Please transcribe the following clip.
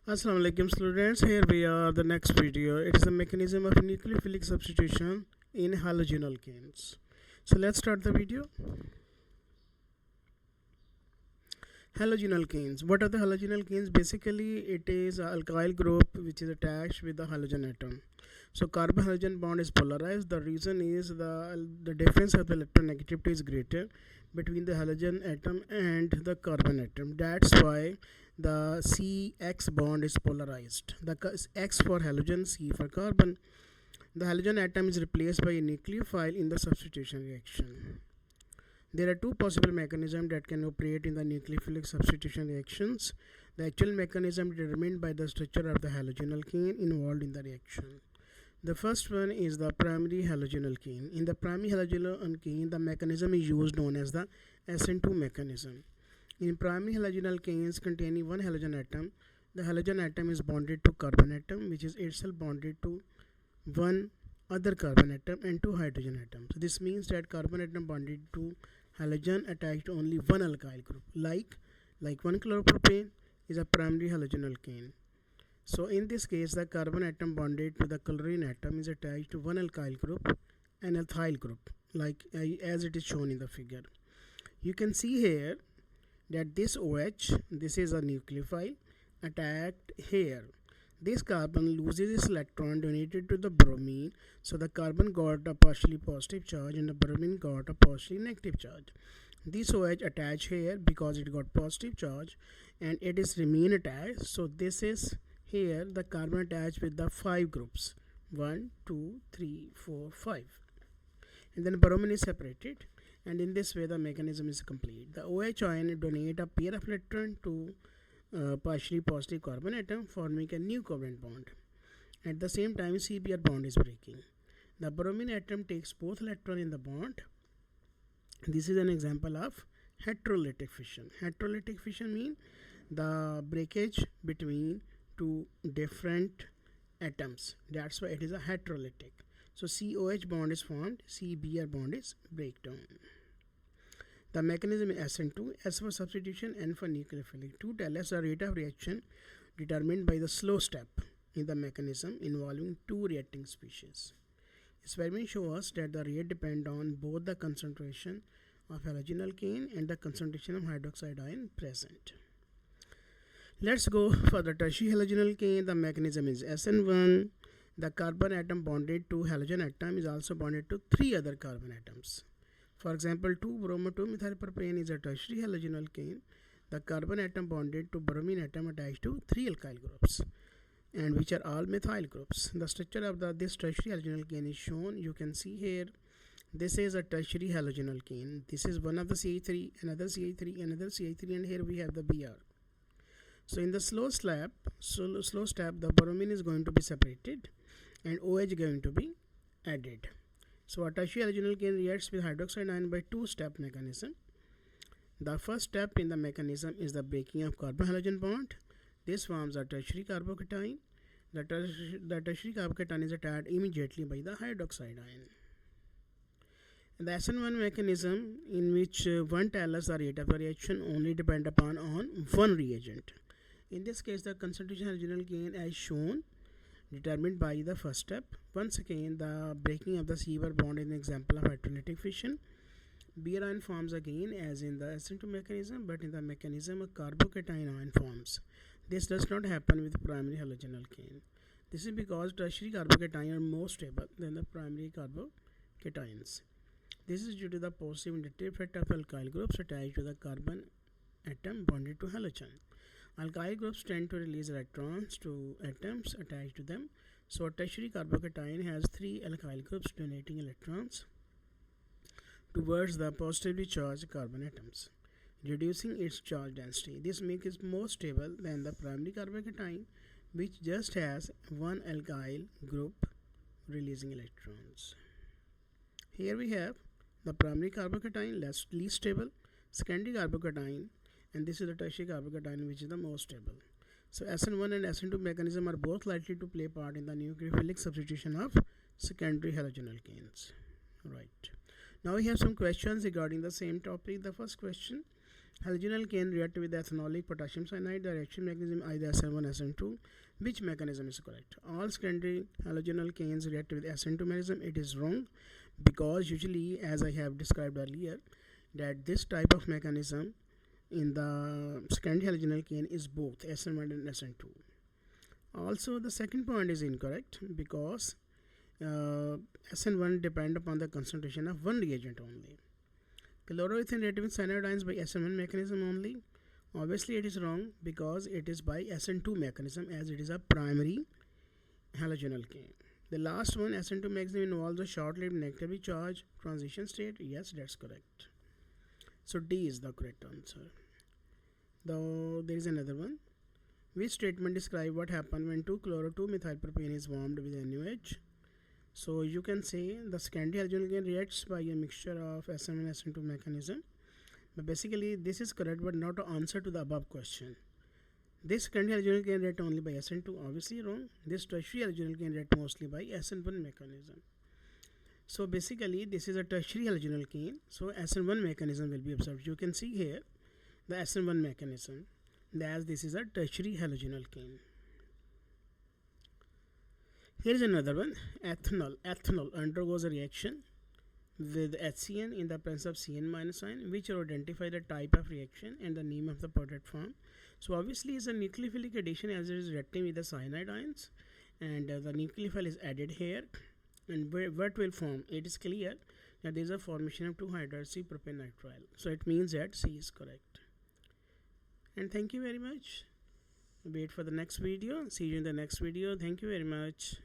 Assalamu alaikum students, here we are the next video. It is a mechanism of nucleophilic substitution in halogenoalkanes. So let's start the video. Halogenoalkanes. What are the halogenoalkanes? Basically it is an alkyl group which is attached with the halogen atom. So carbon halogen bond is polarized. The reason is the difference of the electronegativity is greater between the halogen atom and the carbon atom. That's why the CX bond is polarized. The X for halogen, C for carbon. The halogen atom is replaced by a nucleophile in the substitution reaction. There are two possible mechanisms that can operate in the nucleophilic substitution reactions. The actual mechanism determined by the structure of the halogenoalkane involved in the reaction. The first one is the primary halogenoalkane. In the primary halogenoalkane, the mechanism is used known as the SN2 mechanism. In primary halogenoalkanes containing one halogen atom, the halogen atom is bonded to carbon atom, which is itself bonded to one other carbon atom and two hydrogen atoms. So this means that carbon atom bonded to halogen attached to only one alkyl group, like 1-chloropropane is a primary halogenoalkane. So in this case, the carbon atom bonded to the chlorine atom is attached to one alkyl group, an ethyl group, as it is shown in the figure. You can see here that this OH, this is a nucleophile attacked here. This carbon loses its electron donated to the bromine, so the carbon got a partially positive charge and the bromine got a partially negative charge. This OH attached here because it got positive charge and it is remain attached. So this is here the carbon attached with the 5 groups 1, 2, 3, 4, 5, and then bromine is separated, and in this way the mechanism is complete. The OH ion donate a pair of electron to partially positive carbon atom, forming a new covalent bond. At the same time, CBr bond is breaking. The bromine atom takes both electrons in the bond. This is an example of heterolytic fission. Heterolytic fission means the breakage between two different atoms. That's why it is a heterolytic. So COH bond is formed, CBr bond is breakdown. The mechanism is SN2, S for substitution, N for nucleophilic. To tell us the rate of reaction determined by the slow step in the mechanism involving two reacting species. Experiment shows us that the rate depends on both the concentration of halogenoalkane and the concentration of hydroxide ion present. Let's go for the tertiary halogenoalkane. The mechanism is SN1. The carbon atom bonded to halogen atom is also bonded to 3 other carbon atoms. For example, 2-bromo-2-methylpropane is a tertiary halogenoalkane. The carbon atom bonded to bromine atom attached to 3 alkyl groups, and which are all methyl groups. The structure of this tertiary halogenoalkane is shown. You can see here. This is a tertiary halogenoalkane. This is one of the CH3, another CH3, another CH3, and here we have the Br. So in the slow step, the bromine is going to be separated and OH is going to be added. So a tertiary halogenoalkane reacts with hydroxide ion by two-step mechanism. The first step in the mechanism is the breaking of carbon halogen bond. This forms a tertiary carbocation. The tertiary carbocation is attacked immediately by the hydroxide ion. The SN1 mechanism, in which one tells us the rate of the reaction only depend upon one reagent. In this case, the concentration halogenoalkane as shown determined by the first step. Once again, the breaking of the CBr bond is an example of heterolytic fission. Br ion forms again as in the SN2 mechanism, but in the mechanism a carbocation ion forms. This does not happen with primary halogenoalkane. This is because tertiary carbocation are more stable than the primary carbocations. This is due to the positive inductive effect of alkyl groups attached to the carbon atom bonded to halogen. Alkyl groups tend to release electrons to atoms attached to them. So a tertiary carbocation has 3 alkyl groups donating electrons towards the positively charged carbon atoms, reducing its charge density. This makes it more stable than the primary carbocation, which just has one alkyl group releasing electrons. Here we have the primary carbocation, least stable, secondary carbocation, and this is the tertiary carbocation, which is the most stable. So SN1 and SN2 mechanism are both likely to play part in the nucleophilic substitution of secondary halogenoalkanes. Right. Now we have some questions regarding the same topic. The first question: Halogenoalkane react with ethanolic potassium cyanide. The reaction mechanism either SN1 SN2. Which mechanism is correct? All secondary halogenoalkanes react with SN2 mechanism. It is wrong, because usually, as I have described earlier, that this type of mechanism in the secondary halogenoalkane is both SN1 and SN2. Also, the second point is incorrect, because SN1 depend upon the concentration of one reagent only. Chloroethane react with cyanide ions by SN1 mechanism only. Obviously, it is wrong, because it is by SN2 mechanism, as it is a primary halogenoalkane. The last one, SN2 mechanism, involves a short-lived negatively charged transition state. Yes, that's correct. So D is the correct answer. Though there is another one. Which statement describe what happened when 2-chloro-2-methylpropane is warmed with NaOH? So you can say the secondary halogenoalkane reacts by a mixture of SN1 and SN2 mechanism. But basically this is correct, but not an answer to the above question. This secondary halogenoalkane react only by SN2, obviously wrong. This tertiary halogenoalkane react mostly by SN1 mechanism. So basically this is a tertiary halogenoalkane, so SN1 mechanism will be observed. You can see here the SN1 mechanism, as this is a tertiary halogenoalkane. Here is another one. Ethanol undergoes a reaction with HCN in the presence of CN- ion, which will identify the type of reaction and the name of the product form. So obviously it's a nucleophilic addition, as it is reacting with the cyanide ions, and the nucleophile is added here. And what will form? It is clear that there is a formation of 2-hydroxypropanediol. So it means that C is correct. And thank you very much. Wait for the next video. See you in the next video. Thank you very much.